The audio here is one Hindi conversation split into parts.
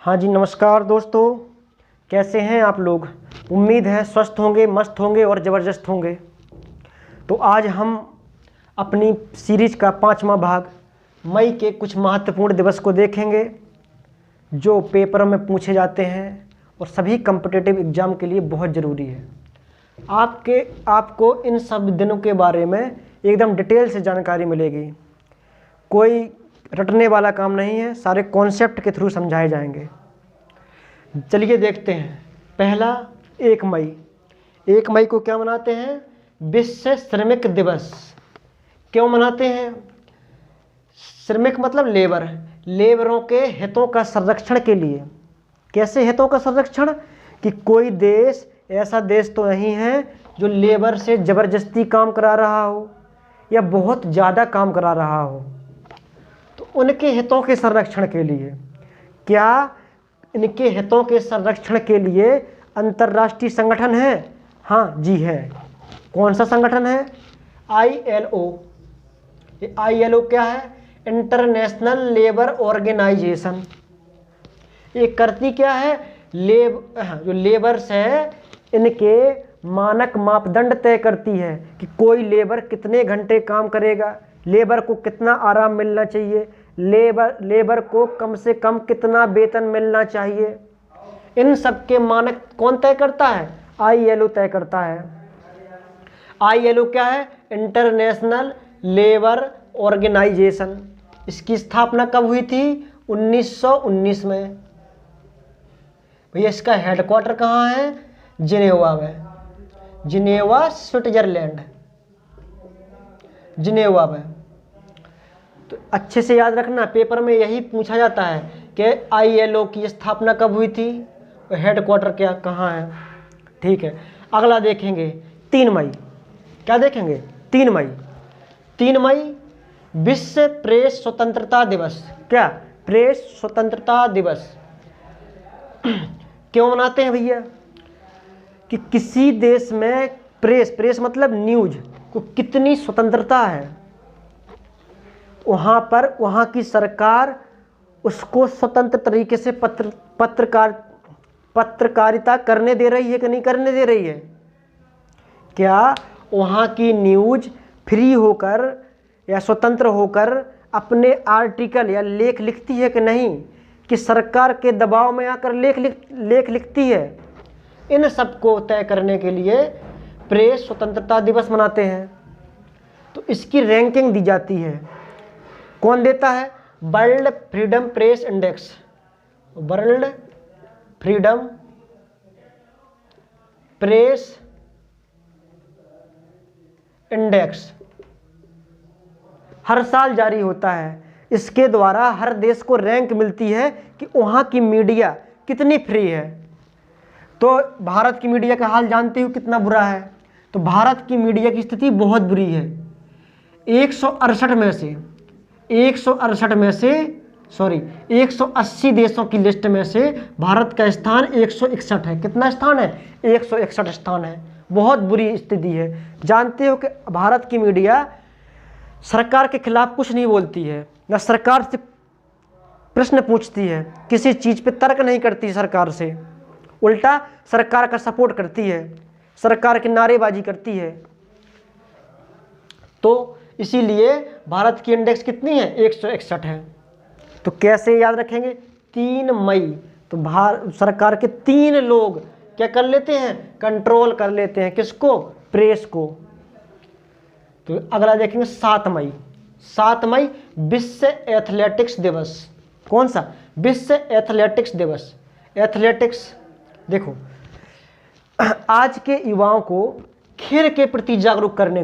हाँ जी, नमस्कार दोस्तों। कैसे हैं आप लोग? उम्मीद है स्वस्थ होंगे, मस्त होंगे और ज़बरदस्त होंगे। तो आज हम अपनी सीरीज का 5वां भाग मई के कुछ महत्वपूर्ण दिवस को देखेंगे जो पेपर में पूछे जाते हैं और सभी कॉम्पिटिटिव एग्ज़ाम के लिए बहुत ज़रूरी है। आपको इन सब दिनों के बारे में एकदम डिटेल से जानकारी मिलेगी। कोई रटने वाला काम नहीं है, सारे कॉन्सेप्ट के थ्रू समझाए जाएंगे। चलिए देखते हैं। पहला 1 मई। 1 मई को क्या मनाते हैं? विश्व श्रमिक दिवस। क्यों मनाते हैं? श्रमिक मतलब लेबर, लेबरों के हितों का संरक्षण के लिए। कैसे हितों का संरक्षण? कि कोई देश ऐसा देश तो नहीं है जो लेबर से ज़बरदस्ती काम करा रहा हो या बहुत ज़्यादा काम करा रहा हो। तो उनके हितों के संरक्षण के लिए, क्या इनके हितों के संरक्षण के लिए अंतर्राष्ट्रीय संगठन है? हाँ जी है। कौन सा संगठन है? ILO। ये ILO क्या है? International Labour Organisation. ये करती क्या है? जो लेबर्स है इनके मानक मापदंड तय करती है कि कोई लेबर कितने घंटे काम करेगा, लेबर को कितना आराम मिलना चाहिए, लेबर को कम से कम कितना वेतन मिलना चाहिए। इन सब के मानक कौन तय करता है? ILO तय करता है। ILO क्या है? International Labour Organisation. इसकी स्थापना कब हुई थी? 1919 में। भैया इसका हेडक्वार्टर कहाँ है? जिनेवा में। जिनेवा स्विट्जरलैंड, जिनेवा में। तो अच्छे से याद रखना, पेपर में यही पूछा जाता है कि ILO की स्थापना कब हुई थी, हेडक्वार्टर क्या कहाँ है। ठीक है, अगला देखेंगे 3 मई। क्या देखेंगे? 3 मई। 3 मई विश्व प्रेस स्वतंत्रता दिवस। क्या? प्रेस स्वतंत्रता दिवस। क्यों मनाते हैं भैया? कि किसी देश में प्रेस मतलब न्यूज को कितनी स्वतंत्रता है, वहाँ पर वहाँ की सरकार उसको स्वतंत्र तरीके से पत्रकारिता करने दे रही है कि नहीं करने दे रही है। क्या वहाँ की न्यूज फ्री होकर या स्वतंत्र होकर अपने आर्टिकल या लेख लिखती है कि नहीं, कि सरकार के दबाव में आकर लेख लिखती है। इन सब को तय करने के लिए प्रेस स्वतंत्रता दिवस मनाते हैं। तो इसकी रैंकिंग दी जाती है। कौन देता है? World Freedom Press Index. World Freedom Press Index हर साल जारी होता है। इसके द्वारा हर देश को रैंक मिलती है कि वहाँ की मीडिया कितनी फ्री है। तो भारत की मीडिया का हाल जानते हो कितना बुरा है। तो भारत की मीडिया की स्थिति बहुत बुरी है। 168 180 देशों की लिस्ट में से भारत का स्थान 161 है। कितना स्थान है? 161 स्थान है। बहुत बुरी स्थिति है। जानते हो कि भारत की मीडिया सरकार के खिलाफ कुछ नहीं बोलती है, ना सरकार से प्रश्न पूछती है, किसी चीज़ पे तर्क नहीं करती सरकार से, उल्टा सरकार का सपोर्ट करती है, सरकार की नारेबाजी करती है। तो इसीलिए भारत की इंडेक्स कितनी है? 161 है। तो कैसे याद रखेंगे? 3 मई तो सरकार के 3 लोग क्या कर लेते हैं? कंट्रोल कर लेते हैं। किसको? प्रेस को। तो अगला देखेंगे 7 मई। 7 मई विश्व एथलेटिक्स दिवस। कौन सा? विश्व एथलेटिक्स दिवस। एथलेटिक्स देखो, आज के युवाओं को खेल के प्रति जागरूक करने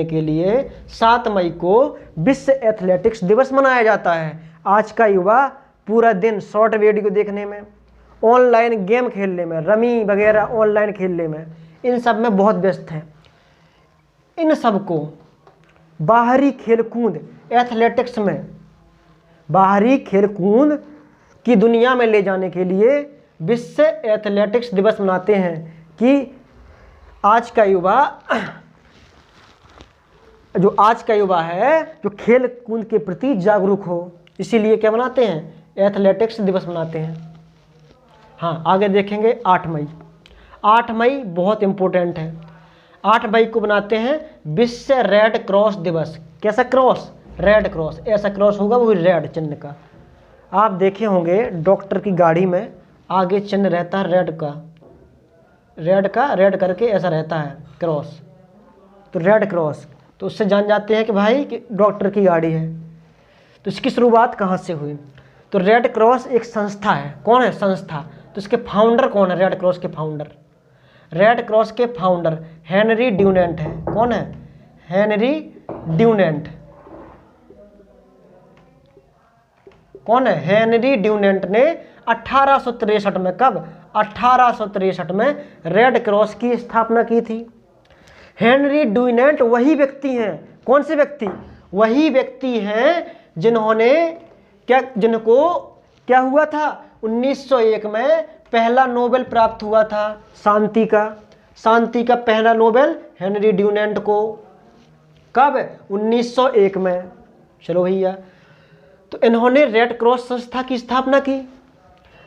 के लिए 7 मई को विश्व एथलेटिक्स दिवस मनाया जाता है। आज का युवा पूरा दिन शॉर्ट वीडियो देखने में, ऑनलाइन गेम खेलने में, रमी वगैरह ऑनलाइन खेलने में, इन सब में बहुत व्यस्त है। इन सब को बाहरी खेलकूद, एथलेटिक्स में बाहरी खेलकूद की दुनिया में ले जाने के लिए विश्व एथलेटिक्स दिवस मनाते हैं कि आज का युवा है जो खेल कूद के प्रति जागरूक हो। इसीलिए क्या मनाते हैं, एथलेटिक्स दिवस मनाते हैं। हाँ, आगे देखेंगे 8 मई। 8 मई बहुत इम्पोर्टेंट है। 8 मई को बनाते हैं विश्व रेड क्रॉस दिवस। कैसा क्रॉस, रेड क्रॉस, ऐसा क्रॉस होगा वो रेड चिन्ह का। आप देखे होंगे डॉक्टर की गाड़ी में आगे चिन्ह रहता है रेड का, रेड करके ऐसा रहता है क्रॉस, तो रेड क्रॉस, तो उससे जान जाते हैं कि भाई कि डॉक्टर की गाड़ी है। तो इसकी शुरुआत कहाँ से हुई, तो रेड क्रॉस एक संस्था है। कौन है, संस्था। तो इसके फाउंडर कौन है, रेड क्रॉस के फाउंडर, रेड क्रॉस के फाउंडर हेनरी ड्यूनेंट है। कौन है, हेनरी ड्यूनेंट। कौन है, हेनरी ड्यूनेंट ने 1863 में, कब, 1863 में रेड क्रॉस की स्थापना की थी। हेनरी ड्यूनेंट वही व्यक्ति हैं, कौन से व्यक्ति, वही व्यक्ति हैं जिन्होंने जिनको क्या हुआ था, 1901 में पहला नोबेल प्राप्त हुआ था शांति का पहला नोबेल हेनरी ड्यूनेंट को। कब, 1901 में। चलो भैया, तो इन्होंने रेड क्रॉस संस्था की स्थापना की।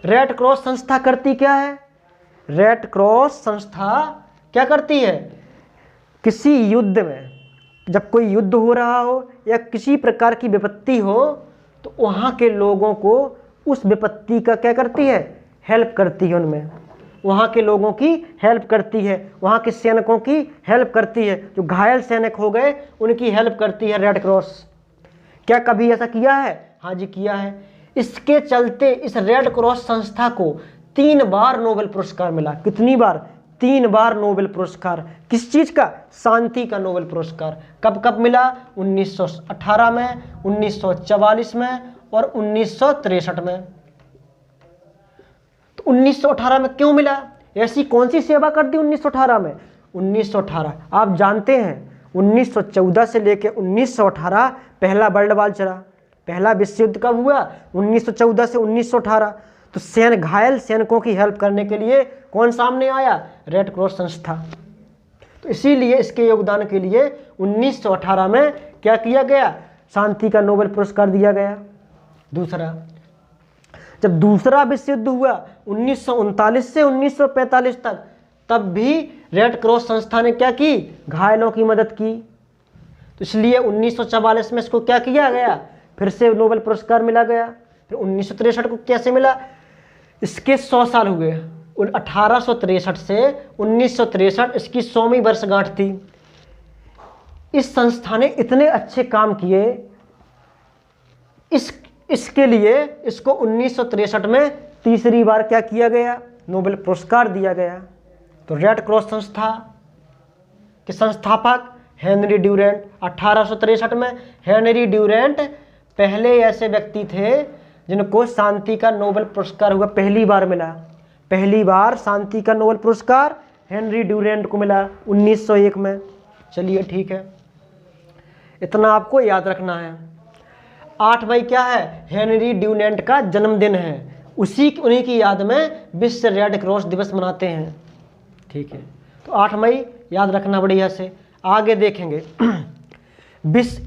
रेड क्रॉस संस्था करती क्या है, रेड क्रॉस संस्था क्या करती है, किसी युद्ध में, जब कोई युद्ध हो रहा हो या किसी प्रकार की विपत्ति हो, तो वहाँ के लोगों को उस विपत्ति का क्या करती है, हेल्प करती है। उनमें वहाँ के लोगों की हेल्प करती है, वहाँ के सैनिकों की हेल्प करती है, जो घायल सैनिक हो गए उनकी हेल्प करती है रेड क्रॉस। क्या कभी ऐसा किया है, हाँ जी किया है। इसके चलते इस रेड क्रॉस संस्था को 3 बार नोबेल पुरस्कार मिला। कितनी बार, 3 बार नोबेल पुरस्कार। किस चीज़ का, शांति का नोबेल पुरस्कार। कब कब मिला, 1918 में, 1944 में और 1963 में। तो 1918 में क्यों मिला, ऐसी कौन सी सेवा कर दी 1918 में। 1918 आप जानते हैं 1914 से लेकर 1918 पहला वर्ल्ड वार चला। पहला विश्व युद्ध कब हुआ, 1914 से 1918। तो घायल सैनिकों की हेल्प करने के लिए कौन सामने आया, रेड क्रॉस संस्था। तो इसीलिए इसके योगदान के लिए 1918 में क्या किया गया, शांति का नोबेल पुरस्कार दिया गया। दूसरा, जब दूसरा विश्व युद्ध हुआ 1939 से 1945 तक, तब भी रेड क्रॉस संस्था ने क्या की, घायलों की मदद की। तो इसलिए 1944 में इसको क्या किया गया, फिर से नोबेल पुरस्कार मिला गया। फिर 1963 को कैसे मिला, इसके 100 साल हुए। 1863 से 1963 इसकी 100वीं वर्षगांठ थी। इस संस्था ने इतने अच्छे काम किए, इसके लिए इसको 1963 में तीसरी बार क्या किया गया, नोबेल पुरस्कार दिया गया। तो रेड क्रॉस संस्था के संस्थापक हेनरी ड्यूरेंट। 1863 में हेनरी ड्यूरेंट पहले ऐसे व्यक्ति थे जिनको शांति का नोबेल पुरस्कार हुआ, पहली बार मिला। पहली बार शांति का नोबेल पुरस्कार हेनरी ड्यूरेंट को मिला 1901 में। चलिए ठीक है, इतना आपको याद रखना है। 8 मई क्या है, हेनरी ड्यूरेंट का जन्मदिन है। उन्हीं की याद में विश्व रेड क्रॉस दिवस मनाते हैं। ठीक है, तो 8 मई याद रखना बढ़िया से। आगे देखेंगे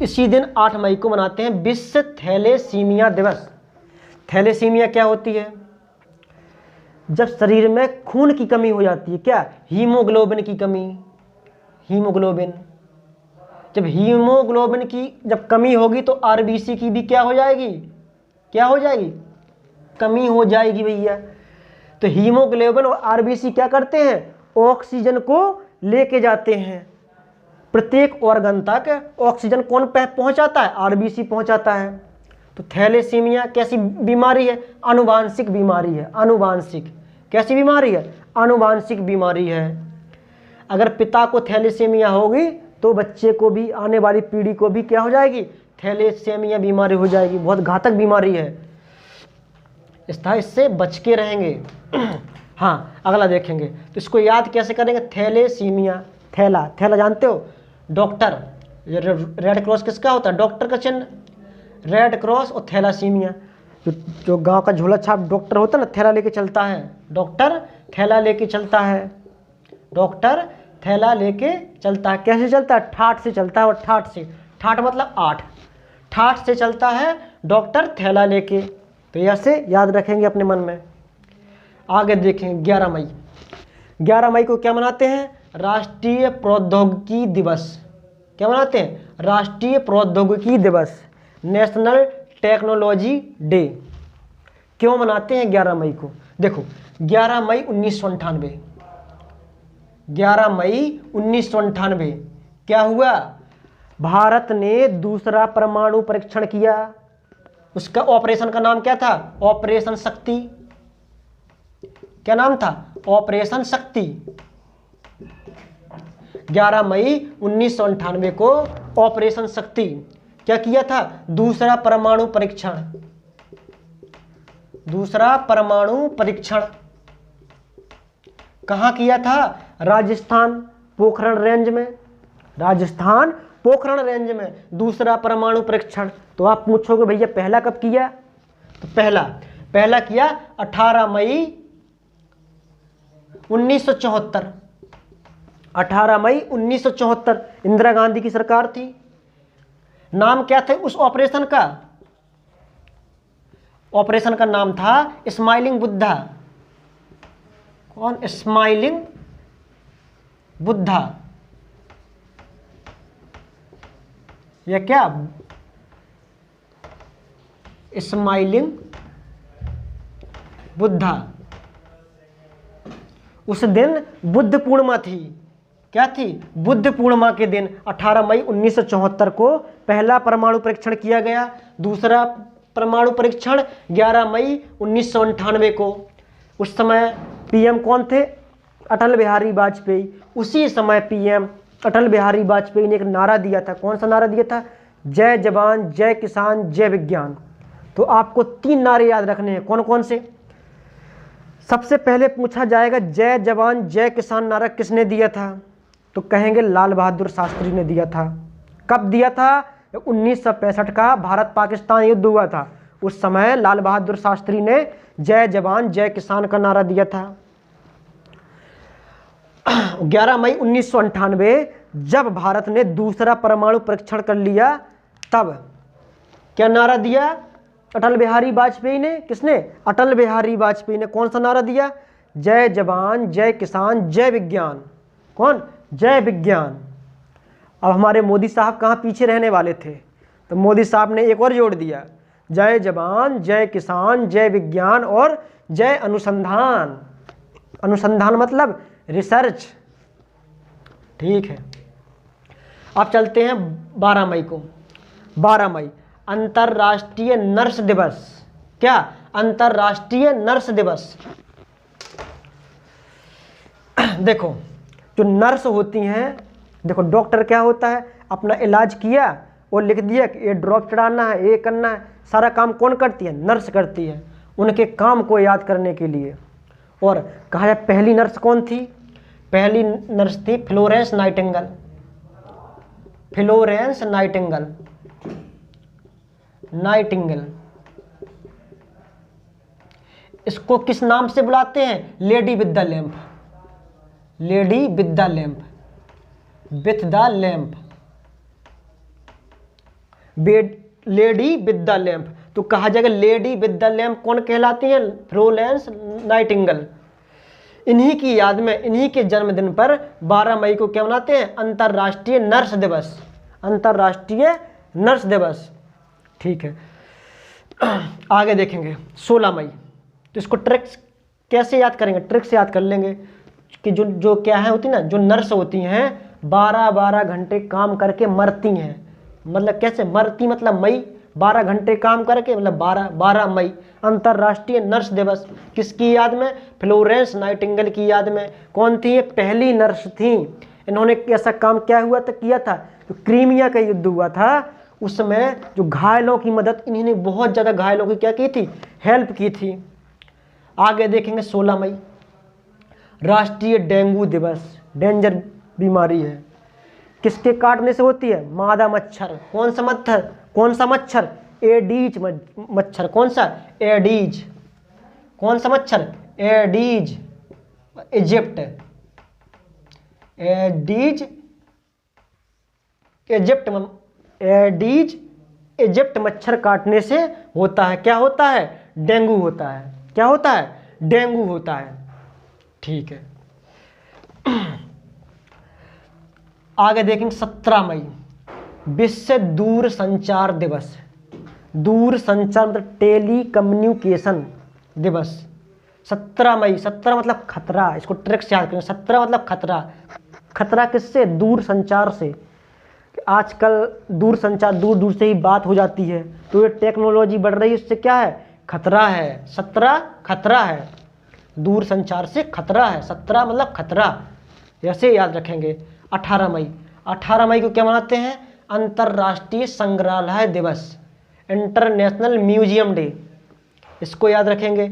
इसी दिन 8 मई को मनाते हैं विश्व थैलेसीमिया दिवस। थैलेसीमिया क्या होती है, जब शरीर में खून की कमी हो जाती है, क्या, हीमोग्लोबिन की कमी। हीमोग्लोबिन, जब हीमोग्लोबिन की जब कमी होगी तो आरबीसी की भी क्या हो जाएगी, क्या हो जाएगी, कमी हो जाएगी भैया। तो हीमोग्लोबिन और आरबीसी क्या करते हैं, ऑक्सीजन को लेके जाते हैं। प्रत्येक ऑर्गन तक ऑक्सीजन कौन पहुंचाता है, आरबीसी पहुंचाता है। तो थैलेसीमिया कैसी बीमारी है, आनुवांशिक बीमारी है। आनुवांशिक, कैसी बीमारी है, आनुवांशिक बीमारी है। अगर पिता को थैलेसीमिया होगी तो बच्चे को भी, आने वाली पीढ़ी को भी क्या हो जाएगी, थैलेसीमिया बीमारी हो जाएगी। बहुत घातक बीमारी है, इससे बच के रहेंगे। हाँ, अगला देखेंगे तो इसको याद कैसे करेंगे, थैलेसीमिया। थैला जानते हो, डॉक्टर। रेड क्रॉस किसका होता है, डॉक्टर का चिन्ह। रेड क्रॉस और थैलासीमिया, जो गांव का झोला छाप डॉक्टर होता है ना, थैला लेके चलता है। डॉक्टर थैला लेके चलता है, डॉक्टर थैला लेके चलता है। कैसे चलता है, ठाठ से चलता है। और ठाठ से, ठाठ मतलब 8, ठाठ से चलता है डॉक्टर थैला लेके। तो ऐसे याद रखेंगे अपने मन में। आगे देखें 11 मई। 11 मई को क्या मनाते हैं? राष्ट्रीय प्रौद्योगिकी दिवस। क्या मनाते हैं? राष्ट्रीय प्रौद्योगिकी दिवस, नेशनल टेक्नोलॉजी डे। क्यों मनाते हैं 11 मई को? देखो 11 मई 1998, 11 मई 1998 क्या हुआ? भारत ने दूसरा परमाणु परीक्षण किया। उसका ऑपरेशन का नाम क्या था? ऑपरेशन शक्ति। क्या नाम था? ऑपरेशन शक्ति। 11 मई 1998 को ऑपरेशन शक्ति क्या किया था? दूसरा परमाणु परीक्षण। दूसरा परमाणु परीक्षण कहां किया था? राजस्थान पोखरण रेंज में। राजस्थान पोखरण रेंज में दूसरा परमाणु परीक्षण। तो आप पूछोगे भैया पहला कब किया? तो पहला किया 18 मई 1974। 18 मई 1974 इंदिरा गांधी की सरकार थी। नाम क्या था उस ऑपरेशन का? ऑपरेशन का नाम था स्माइलिंग बुद्धा। कौन? स्माइलिंग बुद्धा। या क्या? स्माइलिंग बुद्धा। उस दिन बुद्ध पूर्णिमा थी। क्या थी? बुद्ध पूर्णिमा के दिन 18 मई 1974 को पहला परमाणु परीक्षण किया गया। दूसरा परमाणु परीक्षण 11 मई 1998 को। उस समय पीएम कौन थे? अटल बिहारी वाजपेयी। उसी समय पीएम अटल बिहारी वाजपेयी ने एक नारा दिया था। कौन सा नारा दिया था? जय जवान, जय किसान, जय विज्ञान। तो आपको 3 नारे याद रखने हैं। कौन कौन से? सबसे पहले पूछा जाएगा जय जवान जय किसान नारा किसने दिया था? तो कहेंगे लाल बहादुर शास्त्री ने दिया था। कब दिया था? 1965 का भारत पाकिस्तान युद्ध हुआ था। उस समय लाल बहादुर शास्त्री ने जय जवान जय किसान का नारा दिया था। 11 मई 1998 जब भारत ने दूसरा परमाणु परीक्षण कर लिया तब क्या नारा दिया? अटल बिहारी वाजपेयी ने। किसने? अटल बिहारी वाजपेयी ने। कौन सा नारा दिया? जय जवान जय किसान जय विज्ञान। कौन? जय विज्ञान। अब हमारे मोदी साहब कहाँ पीछे रहने वाले थे? तो मोदी साहब ने एक और जोड़ दिया, जय जवान जय किसान जय विज्ञान और जय अनुसंधान। अनुसंधान मतलब रिसर्च। ठीक है। अब चलते हैं 12 मई को। 12 मई अंतर्राष्ट्रीय नर्स दिवस। क्या? अंतर्राष्ट्रीय नर्स दिवस। देखो जो नर्स होती हैं, देखो डॉक्टर क्या होता है? अपना इलाज किया और लिख दिया कि ये ड्रॉप चढ़ाना है, ये करना है। सारा काम कौन करती है? नर्स करती है। उनके काम को याद करने के लिए। और कहा जाए पहली नर्स कौन थी? पहली नर्स थी Florence Nightingale. Florence Nightingale. Nightingale इसको किस नाम से बुलाते हैं? Lady with the lamp. Lady with the lamp. With the lamp. Lady with the lamp. तो कहा जाएगा लेडी विद द लैंप कौन कहलाती हैं? Florence Nightingale. इन्हीं की याद में, इन्हीं के जन्मदिन पर 12 मई को क्या मनाते हैं? अंतर्राष्ट्रीय नर्स दिवस। अंतर्राष्ट्रीय नर्स दिवस। ठीक है। आगे देखेंगे 16 मई। तो इसको ट्रिक्स कैसे याद करेंगे? ट्रिक से याद कर लेंगे कि जो क्या है होती ना, जो नर्स होती हैं 12-12 घंटे काम करके मरती हैं। मतलब कैसे मरती? मतलब मई 12 घंटे काम करके, मतलब 12 मई अंतर्राष्ट्रीय नर्स दिवस। किसकी याद में? फ्लोरेंस नाइटिंगेल की याद में। कौन थी ये? पहली नर्स थी। इन्होंने ऐसा काम क्या हुआ था? किया था तो क्रीमिया का युद्ध हुआ था, उस समय जो घायलों की मदद, इन्होंने बहुत ज़्यादा घायलों की क्या की थी? हेल्प की थी। आगे देखेंगे 16 मई राष्ट्रीय डेंगू दिवस। डेंजर बीमारी है। किसके काटने से होती है? मादा मच्छर। कौन सा मच्छर? कौन सा मच्छर? एडीज मच्छर। कौन सा? एडीज। कौन सा मच्छर? Aedes Egypt. Aedes Egypt. Aedes Egypt मच्छर काटने से होता है। क्या होता है? डेंगू होता है। क्या होता है? डेंगू होता है। ठीक है, आगे देखेंगे 17 मई विश्व दूर संचार दिवस। दूर संचार मतलब टेली कम्युनिकेशन दिवस। 17 मई, 17 मतलब खतरा, इसको ट्रिक से याद करें। 17 मतलब खतरा। खतरा किससे? दूर संचार से। आजकल दूर संचार, दूर दूर से ही बात हो जाती है, तो ये टेक्नोलॉजी बढ़ रही है, इससे क्या है? खतरा है। 17 खतरा है, दूर संचार से खतरा है। 17 मतलब खतरा, ऐसे याद रखेंगे। 18 मई, 18 मई को क्या मनाते हैं? अंतर्राष्ट्रीय संग्रहालय दिवस, इंटरनेशनल म्यूजियम डे। इसको याद रखेंगे।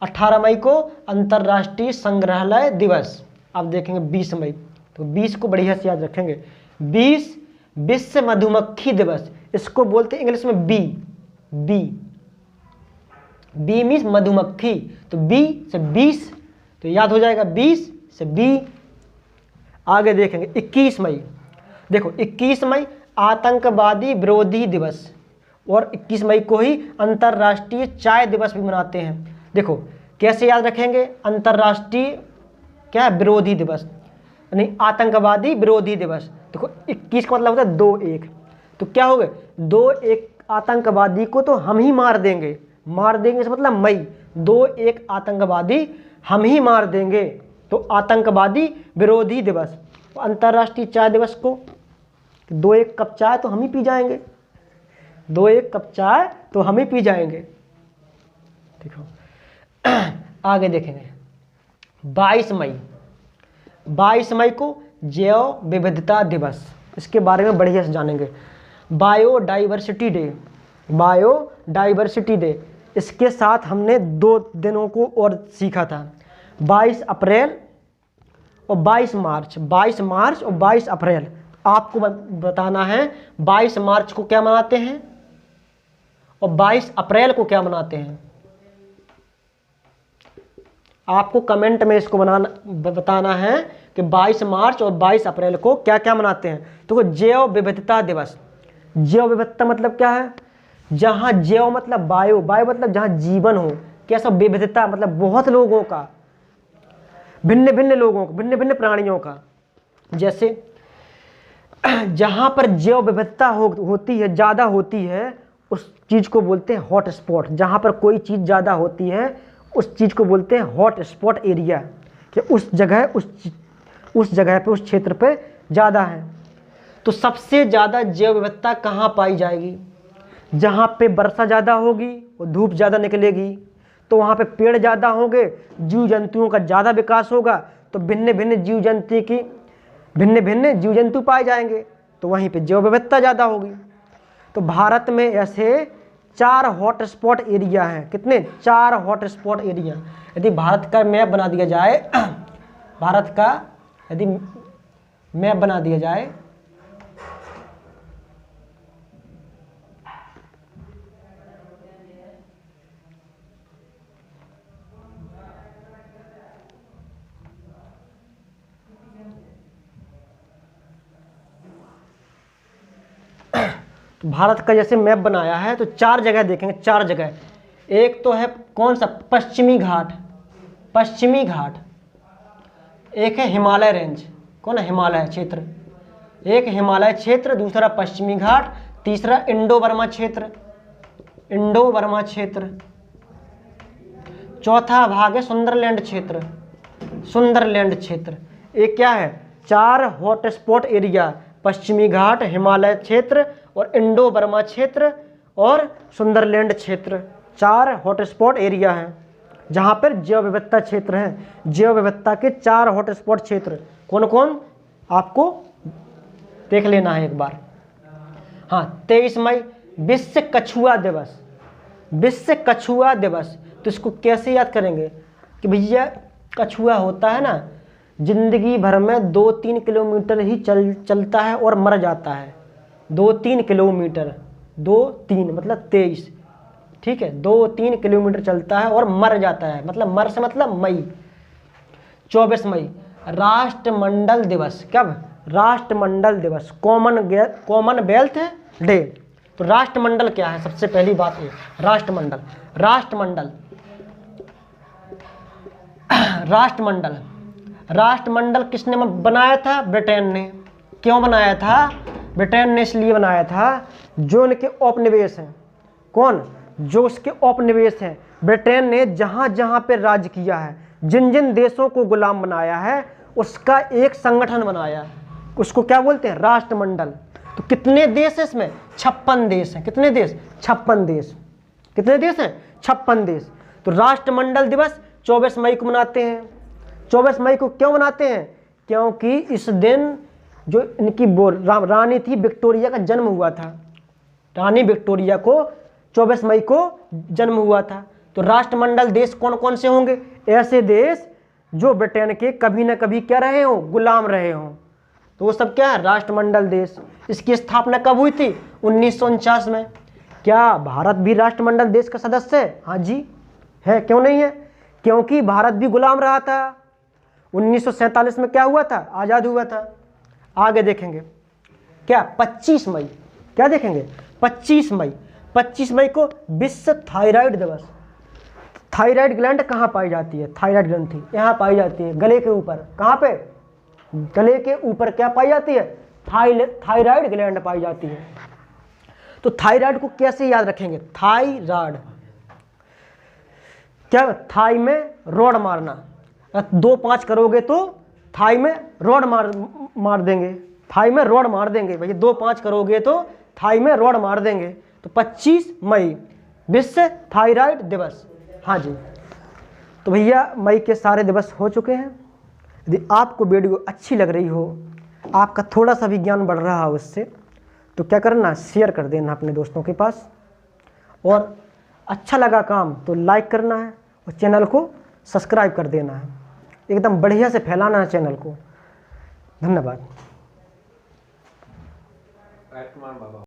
18 मई को अंतर्राष्ट्रीय संग्रहालय दिवस। अब देखेंगे 20 मई, तो 20 को बढ़िया से याद रखेंगे। 20 विश्व मधुमक्खी दिवस। इसको बोलते हैं इंग्लिश में बी। बी मीन्स मधुमक्खी, तो बी से 20, तो याद हो जाएगा 20 से बी। आगे देखेंगे 21 मई। देखो 21 मई आतंकवादी विरोधी दिवस, और 21 मई को ही अंतर्राष्ट्रीय चाय दिवस भी मनाते हैं। देखो कैसे याद रखेंगे? अंतर्राष्ट्रीय क्या है? विरोधी दिवस, यानी आतंकवादी विरोधी दिवस। देखो 21 का मतलब होता है 2-1, तो क्या हो गए? 2-1 आतंकवादी को तो हम ही मार देंगे। मार देंगे से मतलब मई, 2-1 आतंकवादी हम ही मार देंगे, तो आतंकवादी विरोधी दिवस। अंतर्राष्ट्रीय चाय दिवस को 2-1 कप चाय तो हम ही पी जाएंगे, 2-1 कप चाय तो हम ही पी जाएंगे। देखो आगे देखेंगे 22 मई। 22 मई को जैव विविधता दिवस, इसके बारे में बढ़िया से जानेंगे। Biodiversity day, biodiversity day. इसके साथ हमने 2 दिनों को और सीखा था, 22 अप्रैल और 22 मार्च। 22 मार्च और 22 अप्रैल आपको बताना है 22 मार्च को क्या मनाते हैं और 22 अप्रैल को क्या मनाते हैं। आपको कमेंट में इसको बताना है कि 22 मार्च और 22 अप्रैल को क्या क्या मनाते हैं। तो जैव विविधता दिवस। जैव विविधता मतलब क्या है? जहाँ जैव मतलब बायो, बायो मतलब जहाँ जीवन हो। कैसा? विविधता मतलब बहुत लोगों का, भिन्न भिन्न लोगों का, भिन्न भिन्न प्राणियों का। जैसे जहाँ पर जैव विविधता होती है, ज़्यादा होती है, उस चीज़ को बोलते हैं हॉट स्पॉट। जहाँ पर कोई चीज़ ज़्यादा होती है उस चीज़ को बोलते हैं हॉट स्पॉट एरिया, कि उस जगह पे, उस क्षेत्र पे ज़्यादा है। तो सबसे ज़्यादा जैव विविधता कहाँ पाई जाएगी? जहाँ पे वर्षा ज़्यादा होगी और धूप ज़्यादा निकलेगी, तो वहाँ पे पेड़ ज़्यादा होंगे, जीव जंतुओं का ज़्यादा विकास होगा, तो भिन्न भिन्न जीव जंतु पाए जाएंगे, तो वहीं पे जैव विविधता ज़्यादा होगी। तो भारत में ऐसे 4 हॉटस्पॉट एरिया हैं। कितने? 4 हॉटस्पॉट एरिया। यदि भारत का मैप बना दिया जाए, भारत का यदि मैप बना दिया जाए, तो भारत का जैसे मैप बनाया है तो 4 जगह देखेंगे, 4 जगह। एक तो है कौन सा? पश्चिमी घाट, पश्चिमी घाट। एक है हिमालय रेंज, कौन है? हिमालय क्षेत्र। एक हिमालय क्षेत्र, दूसरा पश्चिमी घाट, तीसरा इंडो बर्मा क्षेत्र, इंडो बर्मा क्षेत्र। चौथा भाग है सुंदरलैंड क्षेत्र, सुंदरलैंड क्षेत्र। एक क्या है? 4 हॉटस्पॉट एरिया, पश्चिमी घाट, हिमालय क्षेत्र और इंडो बर्मा क्षेत्र और सुंदरलैंड क्षेत्र। 4 हॉटस्पॉट एरिया हैं जहाँ पर जैव विविधता क्षेत्र हैं। जैव विविधता के 4 हॉटस्पॉट क्षेत्र कौन कौन आपको देख लेना है एक बार। हाँ, 23 मई विश्व कछुआ दिवस, विश्व कछुआ दिवस। तो इसको कैसे याद करेंगे कि भैया कछुआ होता है ना, जिंदगी भर में 2-3 किलोमीटर ही चलता है और मर जाता है। 2-3 किलोमीटर, 2-3 मतलब 23, ठीक है, 2-3 किलोमीटर चलता है और मर जाता है। मतलब मर से मतलब मई। 24 मई राष्ट्रमंडल दिवस। कब? राष्ट्रमंडल दिवस, कॉमनवेल्थ डे। तो राष्ट्रमंडल क्या है, सबसे पहली बात ये राष्ट्रमंडल। राष्ट्रमंडल राष्ट्रमंडल राष्ट्रमंडल किसने बनाया था? ब्रिटेन ने। क्यों बनाया था? ब्रिटेन ने इसलिए बनाया था जो उनके औपनिवेश हैं। कौन? जो उसके औपनिवेश हैं। ब्रिटेन ने जहाँ जहाँ पे राज किया है, जिन जिन देशों को गुलाम बनाया है, उसका एक संगठन बनाया, उसको क्या बोलते हैं? राष्ट्रमंडल। तो कितने देश हैं इसमें? 56 देश हैं। कितने देश? 56 देश। कितने देश हैं? 56 देश। तो राष्ट्रमंडल दिवस 24 मई को मनाते हैं। 24 मई को क्यों मनाते हैं? क्योंकि इस दिन जो इनकी रानी थी विक्टोरिया का जन्म हुआ था। रानी विक्टोरिया को 24 मई को जन्म हुआ था। तो राष्ट्रमंडल देश कौन कौन से होंगे? ऐसे देश जो ब्रिटेन के कभी ना कभी क्या रहे हों? गुलाम रहे हों। तो वो सब क्या है? राष्ट्रमंडल देश। इसकी स्थापना कब हुई थी? 1949 में। क्या भारत भी राष्ट्रमंडल देश का सदस्य है? हाँ जी है। क्यों नहीं है? क्योंकि भारत भी गुलाम रहा था। 1947 में क्या हुआ था? आज़ाद हुआ था। आगे देखेंगे क्या? 25 मई। क्या देखेंगे? 25 मई। 25 मई को विश्व थायराइड दिवस। थायराइड ग्लैंड कहाँ पाई जाती है? थायराइड ग्रंथि यहाँ पाई जाती है, गले के ऊपर। कहाँ पे? गले के ऊपर क्या पाई जाती है? थायराइड ग्लैंड पाई जाती है। तो थायराइड को कैसे याद रखेंगे? थायराइड क्या? थाई में रॉड मारना। 2-5 करोगे तो थाई में रॉड मार देंगे। थाई में रॉड मार देंगे भैया। 2-5 करोगे तो थाई में रॉड मार देंगे। तो 25 मई विश्व थायराइड दिवस। हाँ जी। तो भैया मई के सारे दिवस हो चुके हैं। यदि आपको वीडियो अच्छी लग रही हो, आपका थोड़ा सा भी ज्ञान बढ़ रहा हो उससे, तो क्या करना? शेयर कर देना अपने दोस्तों के पास। और अच्छा लगा काम तो लाइक करना है और चैनल को सब्सक्राइब कर देना है। एकदम बढ़िया से फैलाना है चैनल को। धन्यवाद।